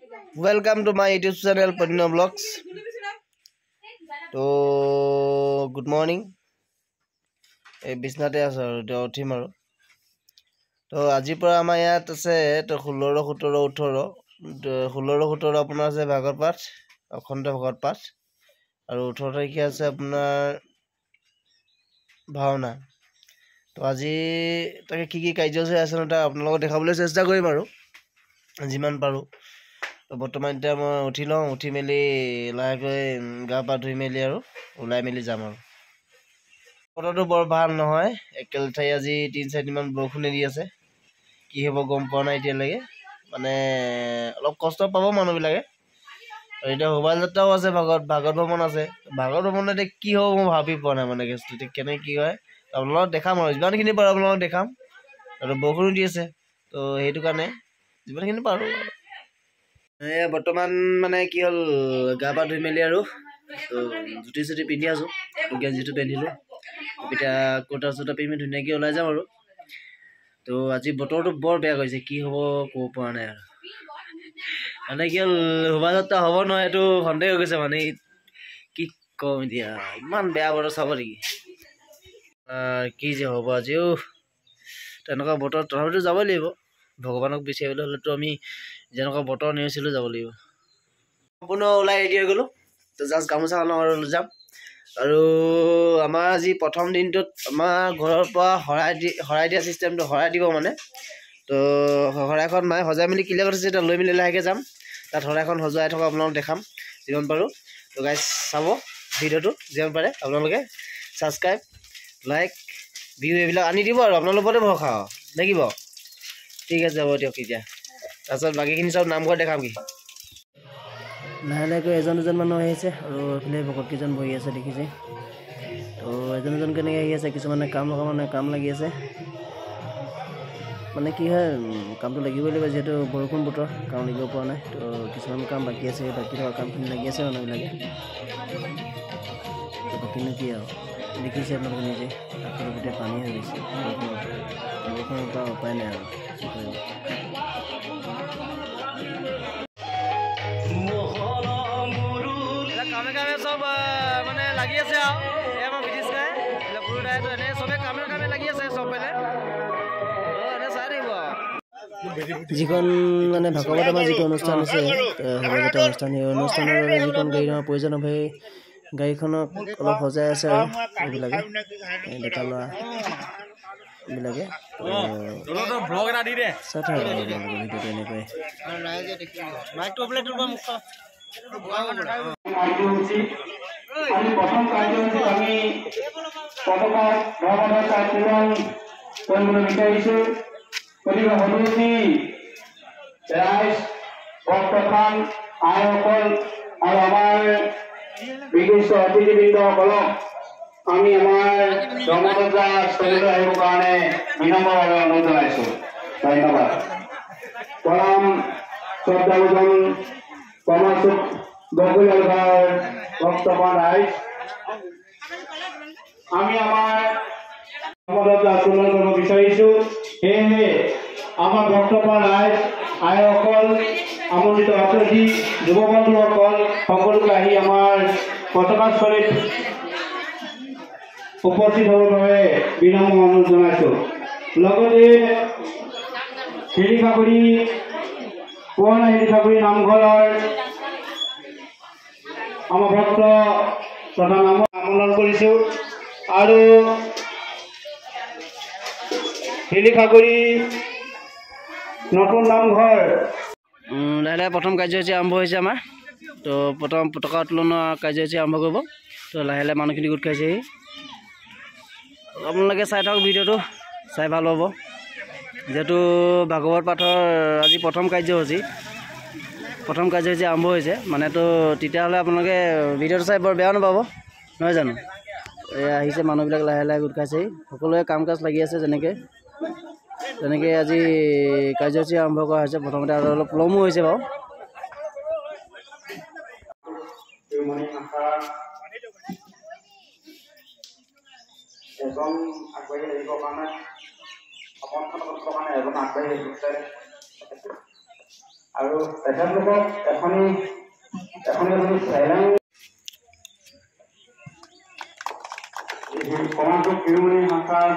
Welcome to my YouTube channel Padino Vlogs. So good morning. Bisnate aso to uthim aru. To আজি পৰা আমাৰ ইয়াত আছে তো 16 17 18 16 17 আপোনাৰ আছে ভাগৰ পাঠ অখণ্ড ভাগৰ পাঠ আৰু 18 তাৰিখে আছে আপোনাৰ ভাওনা। তো আজি তাকে কি কাৰ্যসূচী আছে নটা আপোনালোকক দেখাবলৈ চেষ্টা কৰিম আৰু যিমান পাৰো। তো বৰ্তমান এতিয়া মই উঠি লওঁ, উঠি মেলি লাহেকৈ গা পা ধুই মেলি আৰু ওলাই মেলি যাম আৰু। বতৰটো বৰ ভাল নহয়, একেল ঠাই আজি 3-4 দিনমান বৰষুণে দি আছে। কি হ'ব গম পোৱা নাই এতিয়ালৈকে, মানে অলপ কষ্ট পাব মানুহবিলাকে। আৰু এতিয়া শোভাযাত্ৰাও আছে, ভাগৱত ভ্ৰমণ আছে। ভাগৱত ভ্ৰমণত এতিয়া কি হ'ব মই ভাবি পোৱা নাই, মানে কেছটো এতিয়া কেনেকৈ কি হয় আপোনালোকক দেখাম আৰু যিমানখিনি পাৰোঁ আপোনালোকক দেখাম। আৰু বৰষুণো দি আছে, তো সেইটো কাৰণে যিমানখিনি পাৰোঁ। বৰ্তমান মানে কি হ'ল গা পা ধুই মেলি আৰু জুতি চুটি পিন্ধি আছোঁ, গেঞ্জিটো পিন্ধিলোঁ। এতিয়া কুৰ্তা চুৰ্তা পিন্ধি ধুনীয়াকৈ ওলাই যাম আৰু। তো আজি বতৰটো বৰ বেয়া কৰিছে, কি হ'ব ক'ব পৰা নাই আৰু। মানে কি হ'ল শোভাযাত্ৰা হ'ব নহয় এইটো সন্দেহ হৈ গৈছে, মানে কি ক'ম এতিয়া, ইমান বেয়া বতৰ চাব নেকি কি যে হ'ব আজিও। তেনেকুৱা বতৰ তথাপিতো যাবই লাগিব, ভগৱানক বিচাৰিবলৈ হ'লেতো আমি যেনেকুৱা বতৰ নেওচিলোঁ যাব লাগিব। সম্পূৰ্ণ ওলাই ৰেডি হৈ গ'লোঁ, তো জাষ্ট গামোচাখন আৰু যাম। আৰু আমাৰ আজি প্ৰথম দিনটোত আমাৰ ঘৰৰ পৰা শৰাই দিয়া চিষ্টেমটো শৰাই দিব মানে। তো শৰাইখন মায়ে সজাই মেলি ক্লিয়াৰ কৰিছে, এতিয়া লৈ মেলি লাহেকৈ যাম। তাত শৰাইখন সজোৱাই থকা আপোনালোকক দেখাম যিমান পাৰোঁ। তো গাইজ চাব ভিডিঅ'টো যিমান পাৰে, আপোনালোকে ছাবস্ক্ৰাইব লাইক ভিউ এইবিলাক আনি দিব আৰু আপোনালোকৰ ওপৰতে ভৰসা লাগিব। ঠিক আছে হ'ব দিয়ক। এতিয়া তাৰপিছত বাকীখিনি চব নামঘৰ দেখাম কি। লাহে লাহেকৈ এজন দুজন মানুহ আহিছে আৰু এইফালে ভকতকেইজন বহি আছে দেখিছে। তো এজন এজন কেনেকৈ আহি আছে, কিছুমানে কাম লগা মানুহে কাম লাগি আছে। মানে কি হয় কামটো লাগিবই লাগিব, যিহেতু বৰষুণ বতৰ কাম লাগিব পৰা নাই। তো কিছুমান কাম বাকী আছে, বাকী থকা কামখিনি লাগি আছে মানুহবিলাকে। তো বাকীনো কি আৰু দেখিছে আপোনালোকে নিজে, আগফালে গোটেই পানী হৈ গৈছে বৰষুণৰ পৰা উপায় নাই আৰু কি কৰিব। কামে কামে চব মানে লাগি আছে আৰু আমাৰ ব্ৰিটিছ গাই পুৰু দাইটো এনে চবে কামে কামে লাগি আছে চব পেলে এনে চাই থাকিব আৰু। যিখন মানে ভাগৱত আমাৰ যিটো অনুষ্ঠান আছে শোভাযাত্ৰা অনুষ্ঠান, সেই অনুষ্ঠানৰ বাবে যিখন গাড়ী আমাৰ প্ৰয়োজন হ'ব, সেই গাড়ীখনক অলপ সজাই আছে আৰু এইবিলাকে ডেকা ল'ৰাবিলাকে। চাই থাকক আৰু ভিডিঅ'টো এনেকৈ। প্ৰথম কাৰ্যসূচীত আমি পতাকা ভ্ৰমণৰ পূৰণ কৰিবলৈ বিচাৰিছোঁ। গতিকে সদস্যী ৰাইজ ভক্তখান আইসকল আৰু আমাৰ বিশিষ্ট অতিথিবৃন্দসকলক আমি আমাৰ ধৰ্মযাত্ৰা স্থলীলৈ আহিবৰ কাৰণে বিনম্ৰভাৱে অনুৰোধ জনাইছোঁ। ধন্যবাদ। পৰম শ্ৰদ্ধাভাজন কমলচুক গগৈলগাঁৱৰ ভক্তগণ ৰাইজ, আমি আমাৰ ধৰ্মযাত্ৰা স্থলীলৈ যাব বিচাৰিছোঁ। সেয়েহে আমাৰ ভক্তগণ ৰাইজ আইসকল, আমন্ত্ৰিত অতিথি যুৱবন্ধুসকল সকলোকে আহি আমাৰ পতাকাস্থলীত উপস্থিত হ'বৰ বাবে বিনম্ৰ অনুৰোধ জনাইছোঁ। লগতে হিৰিকাগুৰি পুৰণা হিৰিকাগুৰি নামঘৰৰ আমাৰ ভক্ত তথা নাম আমন্ত্ৰণ কৰিছোঁ। আৰু হিৰিকাগুৰি নতুন নামঘৰ লাহে লাহে প্ৰথম কাৰ্যসূচী আৰম্ভ হৈছে আমাৰ। তো প্ৰথম পতাকা উত্তোলনৰ কাৰ্যসূচী আৰম্ভ কৰিব। তো লাহে লাহে মানুহখিনি গোট খাইছেহি, আপোনালোকে চাই থাকক ভিডিঅ'টো, চাই ভাল পাব। যিহেতু ভাগৱত পাঠৰ আজি প্ৰথম কাৰ্যসূচী আৰম্ভ হৈছে মানে, তো তেতিয়াহ'লে আপোনালোকে ভিডিঅ'টো চাই বৰ বেয়া নাপাব, নহয় জানো। আহিছে মানুহবিলাক লাহে লাহে গোট খাইছেহি, সকলোৱে কাম কাজ লাগি আছে তেনেকৈ আজি কাৰ্যসূচী আৰম্ভ কৰা হৈছে। প্ৰথমতে আৰু অলপ পলমো হৈছে বাৰু। এজন আগবাঢ়ি আহিবৰ কাৰণে সমৰ্থন কৰিবৰ কাৰণে এজন আগবাঢ়ি আহিছে। আৰু তেখেতলোকক এখনি সমাজক শিৰোমণি শাখাৰ